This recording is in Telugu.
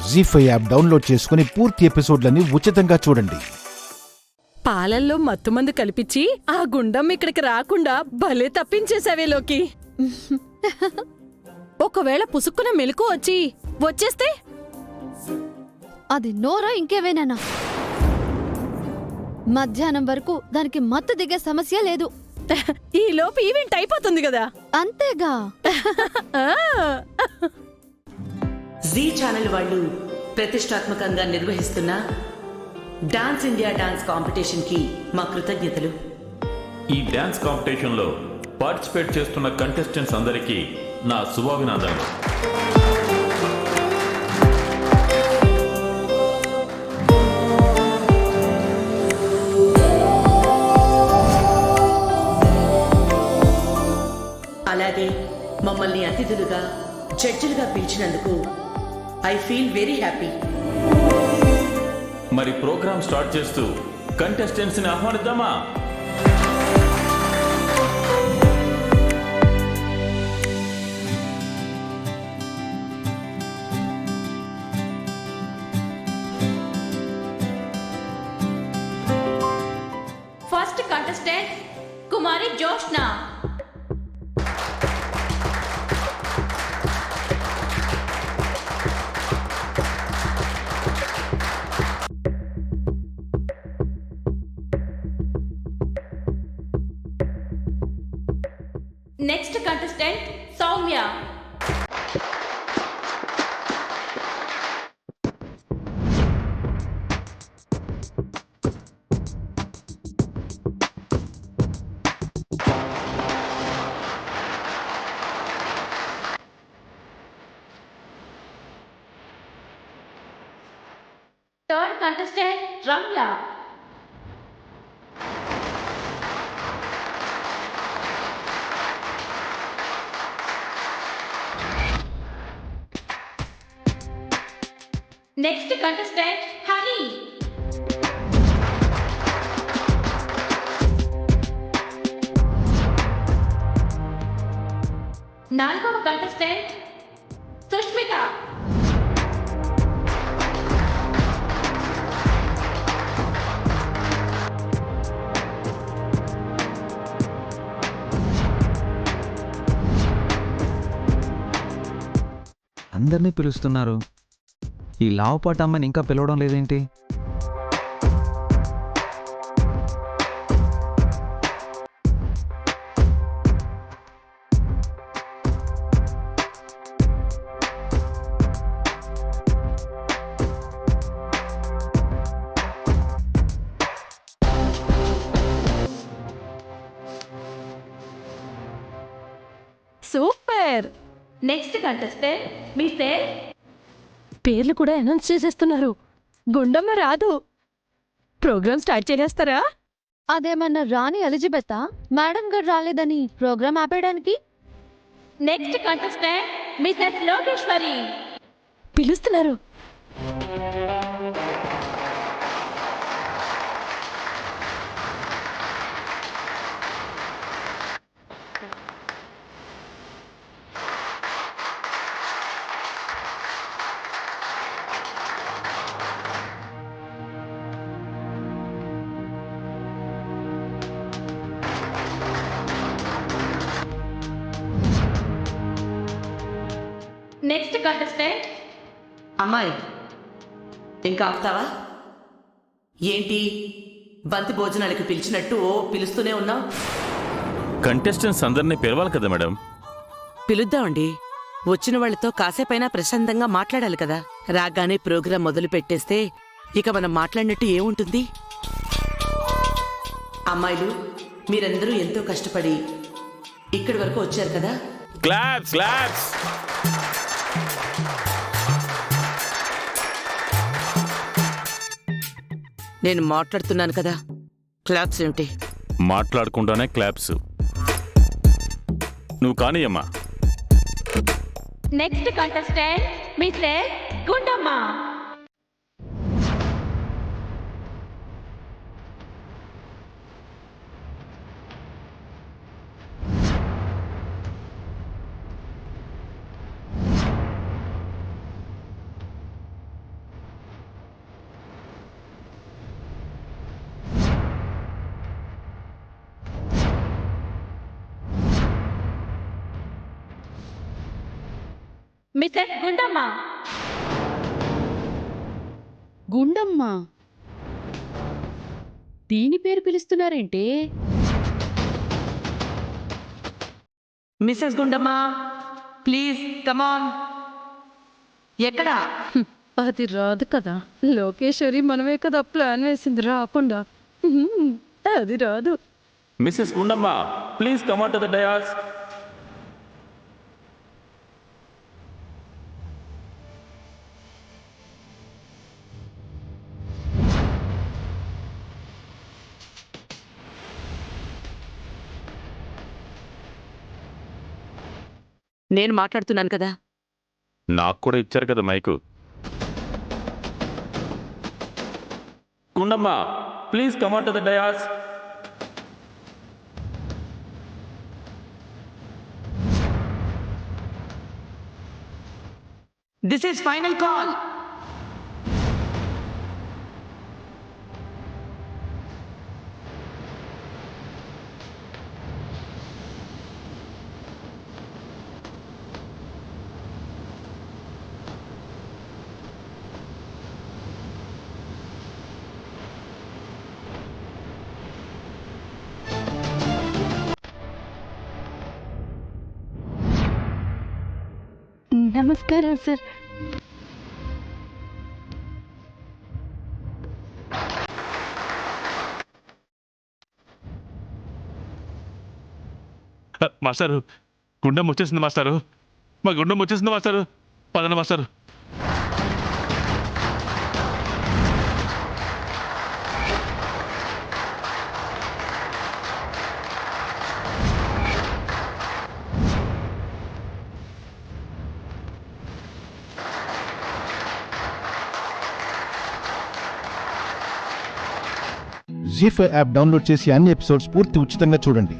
జీ5 యాప్ డౌన్లోడ్ చేసుకుని పూర్తి ఎపిసోడ్లని ఉచితంగా చూడండి. పాలల్లో మత్తుమందు కలిపిచ్చి ఆ గుండం ఇక్కడికి రాకుండా భలే తప్పించేసావే లోకి. ఒకవేళ పుసుక్కున మెలకు వచ్చేస్తే అది నోరా ఇంకేవేనా? మధ్యాహ్నం వరకు దానికి మత్తు దిగే సమస్య లేదు. ఈ లోపు ఈవెంట్ అయిపోతుంది కదా. అంతేగా. జీ ఛానల్ వాళ్ళు ప్రతిష్టాత్మకంగా నిర్వహిస్తున్న డాన్స్ ఇండియా డాన్స్ కాంపిటీషన్ కి మా కృతజ్ఞతలు. ఈ డాన్స్ కాంపిటీషన్ లో పార్టిసిపేట్ చేస్తున్న కంటెస్టెంట్స్ అందరికీ నా శుభాభినందనలు. అలాగే మమ్మల్ని అతిథులుగా జడ్జిలుగా పిలిచినందుకు ఐ ఫీల్ వెరీ హ్యాపీ. మరి ప్రోగ్రామ్ స్టార్ట్ చేస్తూ కంటెస్టెంట్స్ ని ఆహ్వానిద్దామా? First contestant Kumari Joshna. Next contestant Soumya. Third contestant Ramya. Next contestant Honey. నాలుగవ కంటెస్టెంట్ సుష్మిత. అందరినీ పిలుస్తున్నారు, ఈ లావుపాటి అమ్మని ఇంకా పిలవడం లేదేంటి? సూపర్. Next contestant mister. పేర్లు కూడా అనౌన్స్ చేసేస్తున్నారు. గుండమ్మ రాదు. ప్రోగ్రామ్ స్టార్ట్ చేసేస్తారా? అదేమన్నా రాణి ఎలిజబెతా? మేడం గారు రాలేదని ప్రోగ్రామ్ ఆపేయడానికి? Next contestant mrs Lokeshwari. పిలుస్తున్నారు. Next contestant. అమ్మాయి ఇంకా ఆపుతావా ఏంటి? బంతి భోజనాలకి పిలిచినట్టు పిలుస్తూనే ఉన్నావు. కంటెస్టెంట్స్ అందరినీ పిలవాలి కదా మేడం. పిలుద్దామండి. వచ్చిన వాళ్ళతో కాసేపైనా ప్రశాంతంగా మాట్లాడాలి కదా. రాగానే ప్రోగ్రాం మొదలు పెట్టేస్తే ఇక మనం మాట్లాడినట్టు ఏముంటుంది? అమ్మాయిలు, మీరందరూ ఎంతో కష్టపడి ఇక్కడి వరకు వచ్చారు కదా. Claps claps. నేను మాట్లాడుతున్నాను కదా, క్లాప్స్ ఏమిటి? మాట్లాడకుండానే క్లాప్స్. నువ్వు కానీ అమ్మా. Next contestant mister Gundamma. Mrs Gundamma. Gundamma దీని పేరు పిలుస్తున్నారేంటి? Missus గుండమ్మా please come on. ఎక్కడా? అది రాదు కదా లోకేశ్వరి, మనమే కదా ప్లాన్ వేసింది రాకుండా. అది రాదు. Mrs Gundamma please come to the dais. నేను మాట్లాడుతున్నాను కదా. నాకు కూడా ఇచ్చారు కదా mic. Gundamma please come to the dais. This is final call. నమస్కారం సార్. మాస్టారు గుండెం వచ్చేసింది మాస్టారు, మా గుండెం వచ్చేసింది మాస్టారు. పదండి మాస్టారు. జీ5 యాప్ డౌన్లోడ్ చేసి అన్ని ఎపిసోడ్స్ పూర్తి ఉచితంగా చూడండి.